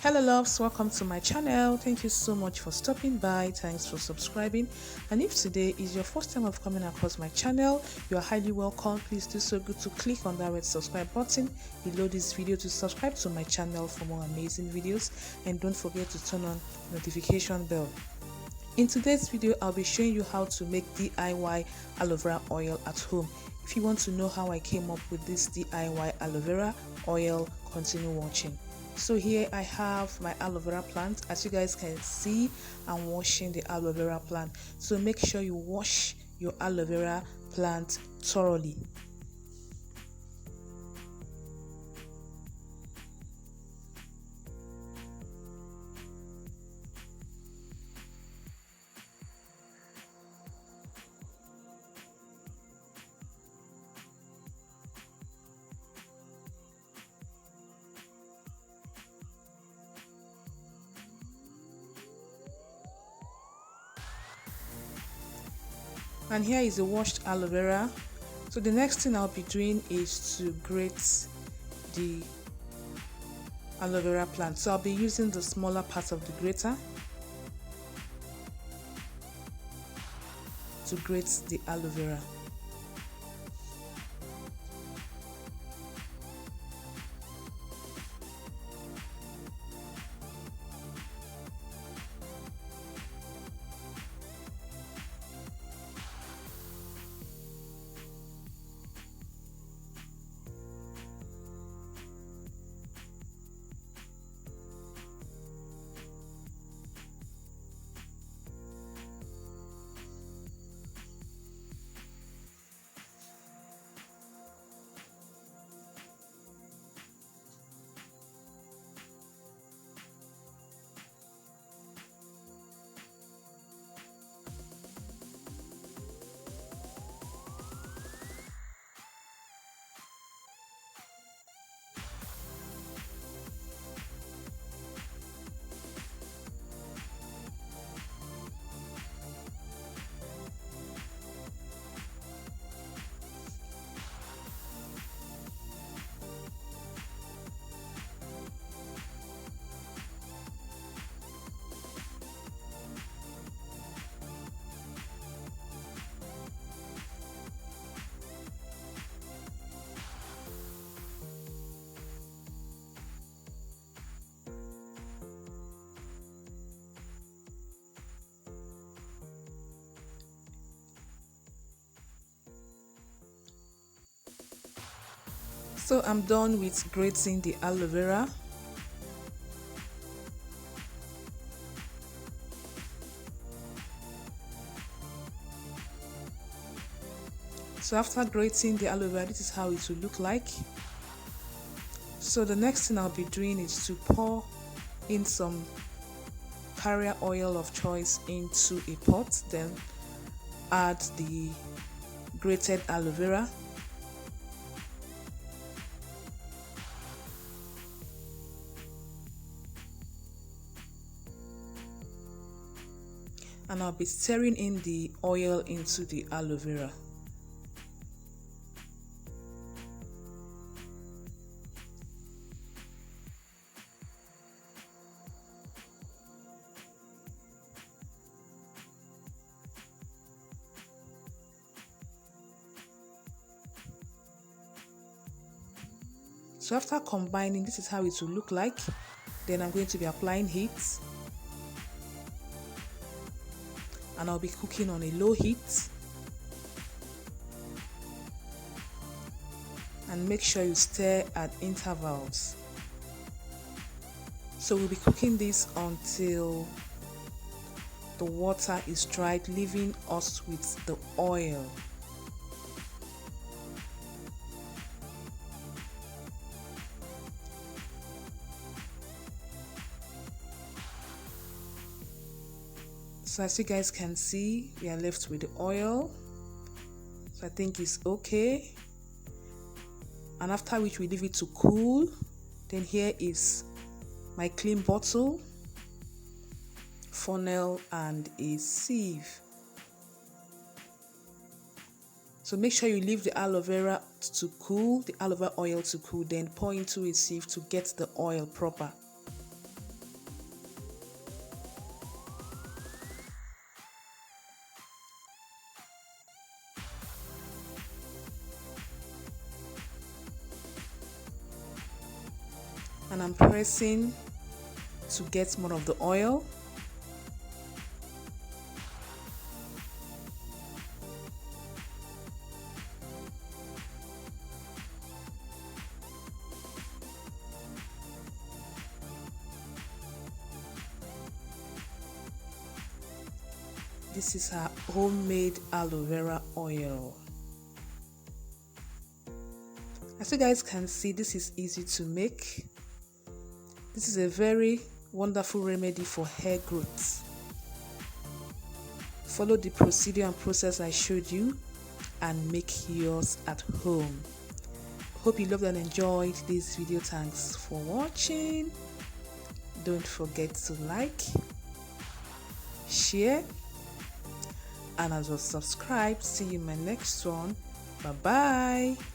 Hello loves, welcome to my channel. Thank you so much for stopping by. Thanks for subscribing. And if today is your first time of coming across my channel, you are highly welcome. Please do so good to click on that red subscribe button below this video to subscribe to my channel for more amazing videos, and don't forget to turn on notification bell. In today's video, I'll be showing you how to make DIY aloe vera oil at home. If you want to know how I came up with this DIY aloe vera oil, continue watching. So here I have my aloe vera plant. As you guys can see, I'm washing the aloe vera plant. So make sure you wash your aloe vera plant thoroughly. And here is the washed aloe vera. So the next thing I'll be doing is to grate the aloe vera plant. So I'll be using the smaller part of the grater to grate the aloe vera. So I'm done with grating the aloe vera. So after grating the aloe vera, this is how it will look like. So the next thing I'll be doing is to pour in some carrier oil of choice into a pot, then add the grated aloe vera. And I'll be stirring in the oil into the aloe vera. So after combining, this is how it will look like. Then I'm going to be applying heat, and I'll be cooking on a low heat. And make sure you stir at intervals. So we'll be cooking this until the water is dried, leaving us with the oil. So as you guys can see, we are left with the oil. So I think it's okay. And after which we leave it to cool. Then here is my clean bottle, funnel, and a sieve. So make sure you leave the aloe vera to cool, the aloe vera oil to cool, then pour into a sieve to get the oil proper. I'm pressing to get more of the oil. This is our homemade aloe vera oil. As you guys can see, this is easy to make. This is a very wonderful remedy for hair growth. Follow the procedure and process I showed you and make yours at home. Hope you loved and enjoyed this video. Thanks for watching. Don't forget to like, share, and as well subscribe. See you in my next one. Bye bye.